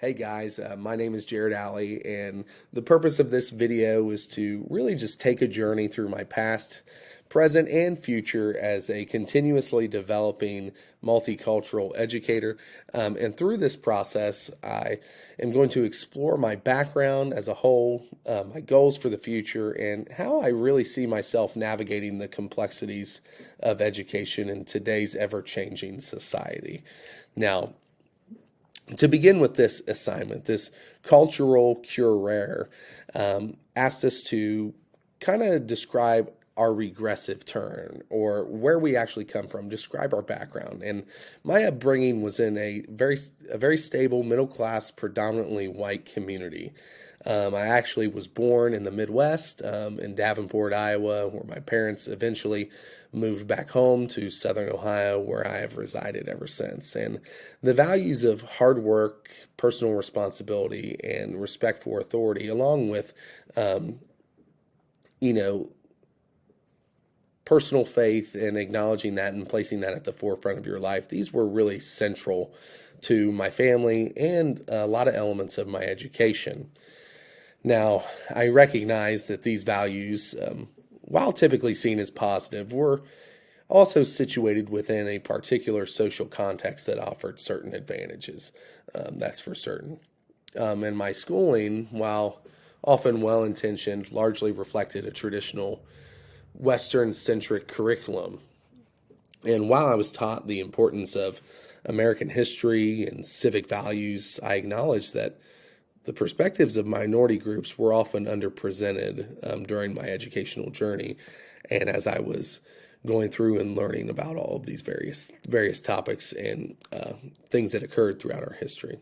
Hey guys, my name is Jared Alley, and the purpose of this video is to really just take a journey through my past, present, and future as a continuously developing multicultural educator. And through this process, I am going to explore my background as a whole, my goals for the future, and how I really see myself navigating the complexities of education in today's ever-changing society. Now, to begin with this assignment, this cultural currere asked us to kind of describe our regressive turn or where we actually come from, describe our background. And my upbringing was in a very stable, middle class, predominantly white community. I actually was born in the Midwest, in Davenport, Iowa, where my parents eventually moved back home to Southern Ohio, where I have resided ever since. And the values of hard work, personal responsibility, and respect for authority, along with, um, you know, personal faith and acknowledging that and placing that at the forefront of your life, these were really central to my family and a lot of elements of my education. Now, I recognize that these values, while typically seen as positive, were also situated within a particular social context that offered certain advantages. That's for certain. And my schooling, while often well intentioned, largely reflected a traditional Western centric curriculum. And while I was taught the importance of American history and civic values, I acknowledged that the perspectives of minority groups were often underrepresented during my educational journey, and as I was going through and learning about all of these various topics and things that occurred throughout our history.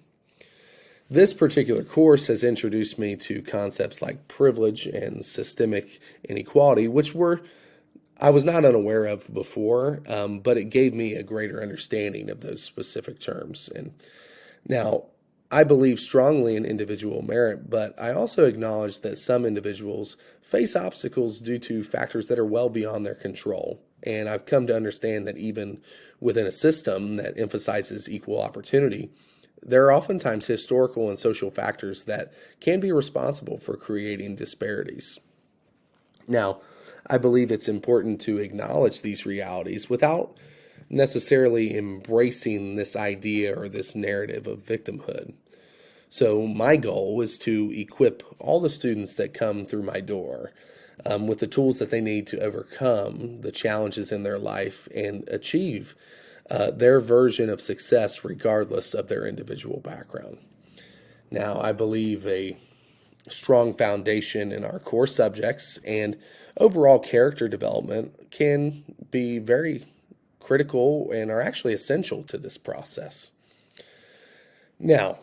This particular course has introduced me to concepts like privilege and systemic inequality, which were I was not unaware of before, but it gave me a greater understanding of those specific terms. And now, I believe strongly in individual merit, but I also acknowledge that some individuals face obstacles due to factors that are well beyond their control. And I've come to understand that even within a system that emphasizes equal opportunity, there are oftentimes historical and social factors that can be responsible for creating disparities. Now, I believe it's important to acknowledge these realities without necessarily embracing this idea or this narrative of victimhood. So, my goal is to equip all the students that come through my door with the tools that they need to overcome the challenges in their life and achieve their version of success regardless of their individual background. Now, I believe a strong foundation in our core subjects and overall character development can be very critical and are actually essential to this process. Now,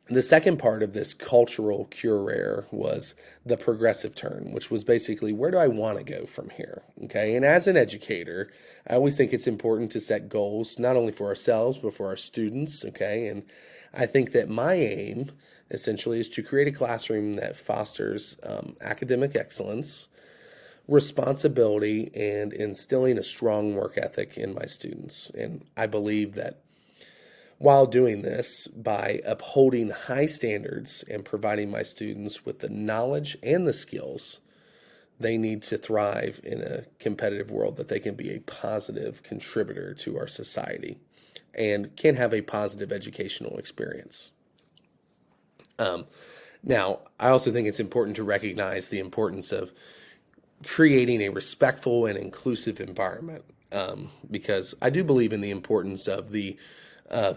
the second part of this cultural currere was the progressive turn, which was basically where do I want to go from here? Okay. And as an educator, I always think it's important to set goals, not only for ourselves, but for our students. Okay. And I think that my aim essentially is to create a classroom that fosters academic excellence, responsibility, and instilling a strong work ethic in my students. And I believe that while doing this, by upholding high standards and providing my students with the knowledge and the skills they need to thrive in a competitive world, that they can be a positive contributor to our society and can have a positive educational experience. Um, Now, I also think it's important to recognize the importance of creating a respectful and inclusive environment, because I do believe in the importance of the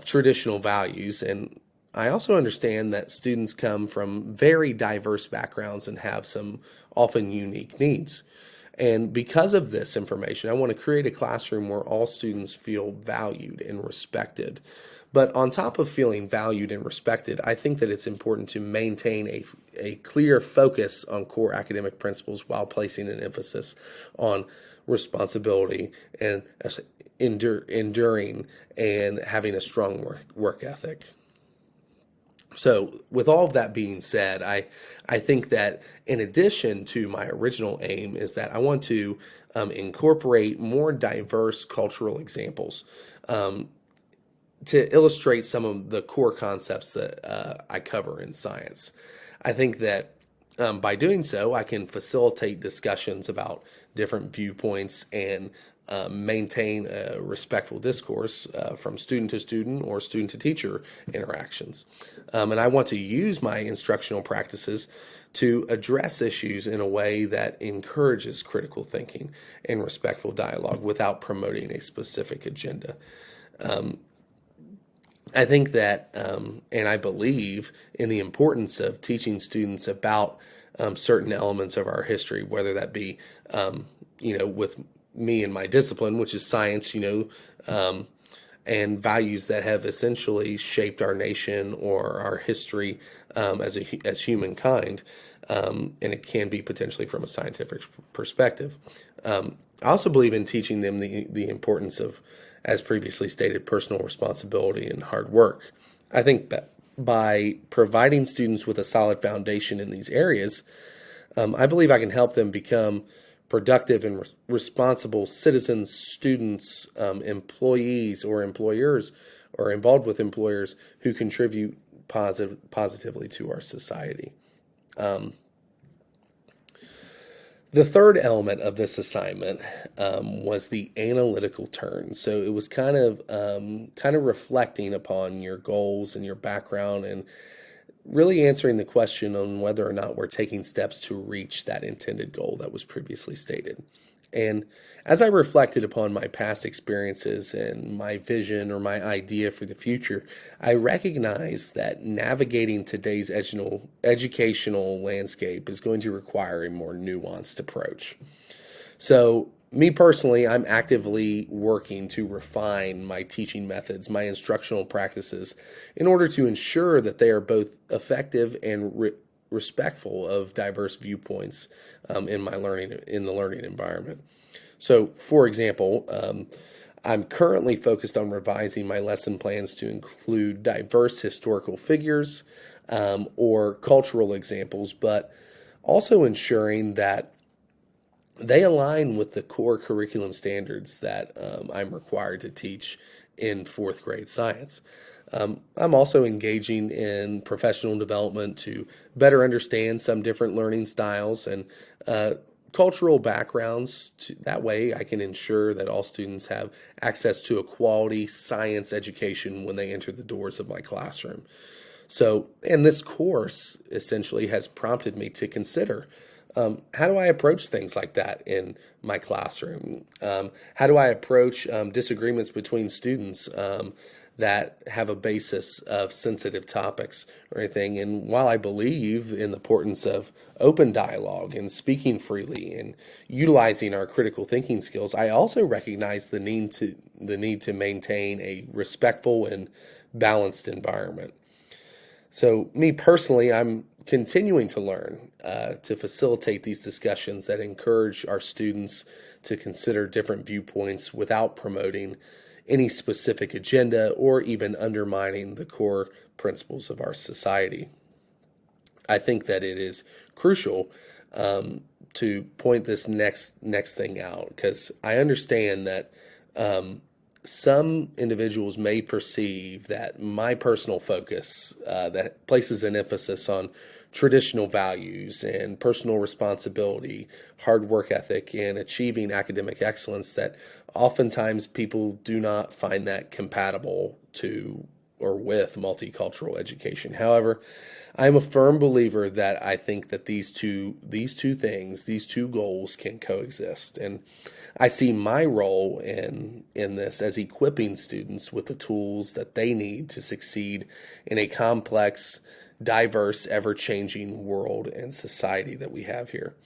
traditional values. And I also understand that students come from very diverse backgrounds and have some often unique needs. And because of this information, I want to create a classroom where all students feel valued and respected. But on top of feeling valued and respected, I think that it's important to maintain a clear focus on core academic principles while placing an emphasis on responsibility and enduring and having a strong work ethic. So, with all of that being said, I think that in addition to my original aim is that I want to incorporate more diverse cultural examples. Um, to illustrate some of the core concepts that I cover in science. I think that by doing so, I can facilitate discussions about different viewpoints and maintain a respectful discourse from student to student or student to teacher interactions. And I want to use my instructional practices to address issues in a way that encourages critical thinking and respectful dialogue without promoting a specific agenda. I think that, and I believe in the importance of teaching students about certain elements of our history, whether that be, with me and my discipline, which is science, and values that have essentially shaped our nation or our history as humankind, and it can be potentially from a scientific perspective. I also believe in teaching them the importance of, as previously stated, personal responsibility and hard work. I think that by providing students with a solid foundation in these areas, I believe I can help them become productive and responsible citizens, students, employees, or employers, or involved with employers who contribute positively to our society. The third element of this assignment was the analytical turn. So it was kind of reflecting upon your goals and your background, and really answering the question on whether or not we're taking steps to reach that intended goal that was previously stated. And as I reflected upon my past experiences and my vision or my idea for the future, I recognized that navigating today's educational landscape is going to require a more nuanced approach. So, me personally, I'm actively working to refine my teaching methods, my instructional practices, in order to ensure that they are both effective and respectful of diverse viewpoints in the learning environment. So, for example, I'm currently focused on revising my lesson plans to include diverse historical figures or cultural examples, but also ensuring that they align with the core curriculum standards that I'm required to teach in fourth grade science. I'm also engaging in professional development to better understand some different learning styles and cultural backgrounds. That way, I can ensure that all students have access to a quality science education when they enter the doors of my classroom. So, and this course essentially has prompted me to consider how do I approach things like that in my classroom? How do I approach disagreements between students that have a basis of sensitive topics or anything? And while I believe in the importance of open dialogue and speaking freely and utilizing our critical thinking skills, I also recognize the need to maintain a respectful and balanced environment. So, me personally, I'm continuing to learn to facilitate these discussions that encourage our students to consider different viewpoints without promoting any specific agenda or even undermining the core principles of our society. I think that it is crucial to point this next thing out, because I understand that some individuals may perceive that my personal focus that places an emphasis on traditional values and personal responsibility, hard work ethic, and achieving academic excellence, that oftentimes people do not find that compatible to or with multicultural education. However, I'm a firm believer that I think that these two things, these two goals can coexist. And I see my role in this as equipping students with the tools that they need to succeed in a complex, diverse, ever-changing world and society that we have here.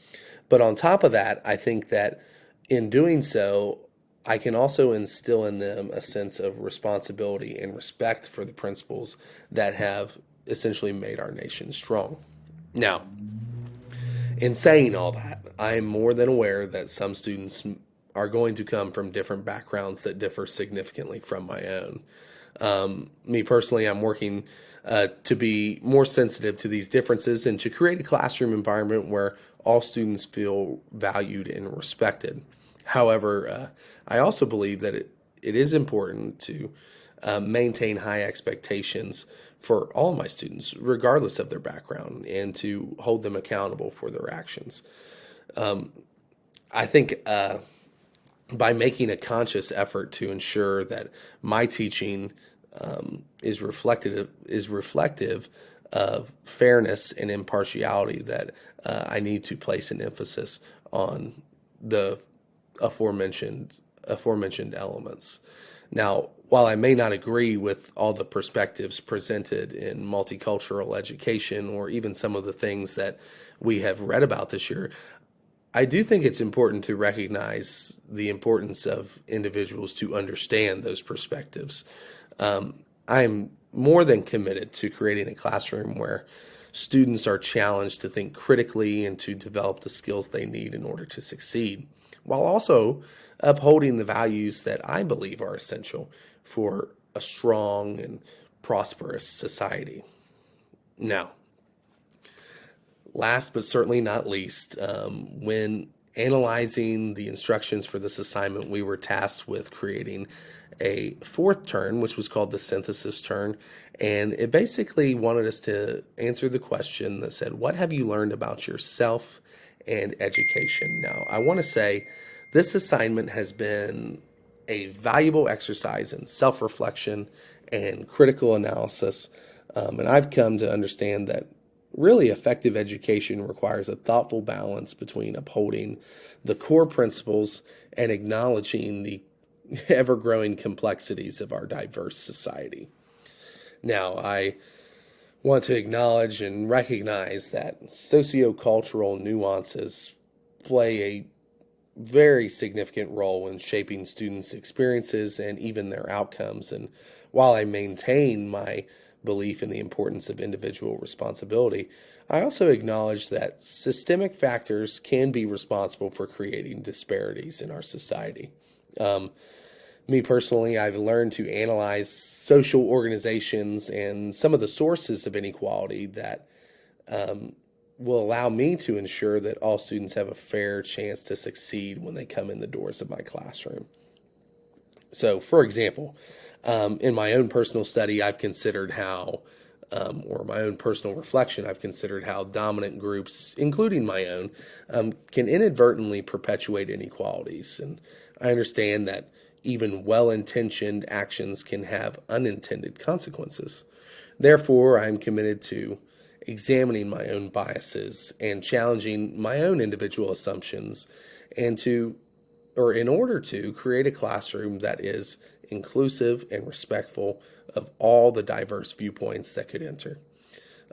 But on top of that, I think that in doing so, I can also instill in them a sense of responsibility and respect for the principles that have essentially made our nation strong. Now, in saying all that, I am more than aware that some students are going to come from different backgrounds that differ significantly from my own. Me personally, I'm working to be more sensitive to these differences and to create a classroom environment where all students feel valued and respected. However, I also believe that it is important to maintain high expectations for all of my students, regardless of their background, and to hold them accountable for their actions. I think by making a conscious effort to ensure that my teaching is reflective of fairness and impartiality, that I need to place an emphasis on the aforementioned elements. Now, while I may not agree with all the perspectives presented in multicultural education or even some of the things that we have read about this year, I do think it's important to recognize the importance of individuals to understand those perspectives. I'm more than committed to creating a classroom where students are challenged to think critically and to develop the skills they need in order to succeed, while also upholding the values that I believe are essential for a strong and prosperous society. Now, last but certainly not least, when analyzing the instructions for this assignment, we were tasked with creating a fourth turn, which was called the synthesis turn. And it basically wanted us to answer the question that said, what have you learned about yourself and education? Now, I want to say this assignment has been a valuable exercise in self-reflection and critical analysis. And I've come to understand that really effective education requires a thoughtful balance between upholding the core principles and acknowledging the ever-growing complexities of our diverse society. Now, I want to acknowledge and recognize that sociocultural nuances play a very significant role in shaping students' experiences and even their outcomes. And while I maintain my belief in the importance of individual responsibility, I also acknowledge that systemic factors can be responsible for creating disparities in our society. Me personally, I've learned to analyze social organizations and some of the sources of inequality that will allow me to ensure that all students have a fair chance to succeed when they come in the doors of my classroom. So, for example, in my own personal study, I've considered how, or my own personal reflection, I've considered how dominant groups, including my own, can inadvertently perpetuate inequalities. And I understand that even well-intentioned actions can have unintended consequences. Therefore, I'm committed to examining my own biases and challenging my own individual assumptions, and in order to create a classroom that is inclusive and respectful of all the diverse viewpoints that could enter.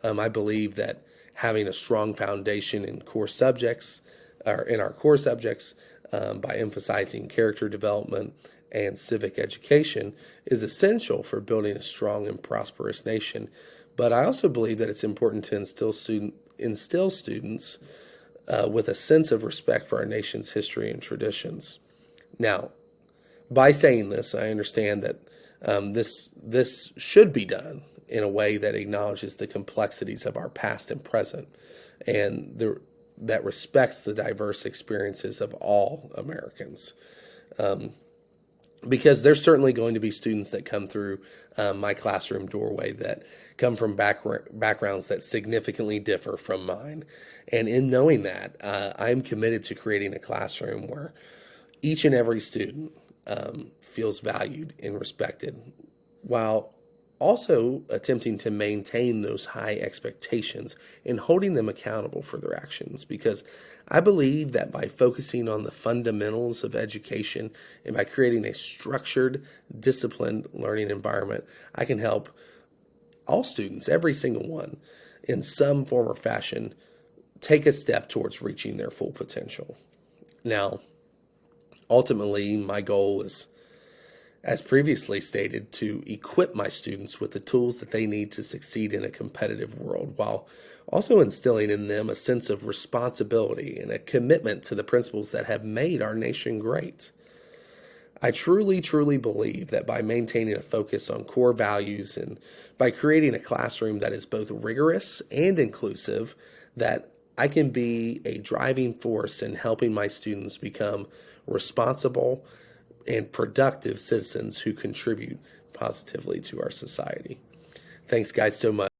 I believe that having a strong foundation in core subjects, or in our core subjects, by emphasizing character development and civic education, is essential for building a strong and prosperous nation. But I also believe that it's important to instill students with a sense of respect for our nation's history and traditions. Now, by saying this, I understand that this should be done in a way that acknowledges the complexities of our past and present, and that respects the diverse experiences of all Americans. Because there's certainly going to be students that come through my classroom doorway that come from backgrounds that significantly differ from mine. And in knowing that, I'm committed to creating a classroom where each and every student feels valued and respected, while also attempting to maintain those high expectations and holding them accountable for their actions. Because I believe that by focusing on the fundamentals of education and by creating a structured, disciplined learning environment, I can help all students, every single one, in some form or fashion, take a step towards reaching their full potential. Now, ultimately, my goal is, as previously stated, to equip my students with the tools that they need to succeed in a competitive world, while also instilling in them a sense of responsibility and a commitment to the principles that have made our nation great. I truly, truly believe that by maintaining a focus on core values and by creating a classroom that is both rigorous and inclusive, that I can be a driving force in helping my students become responsible and productive citizens who contribute positively to our society. Thanks, guys, so much.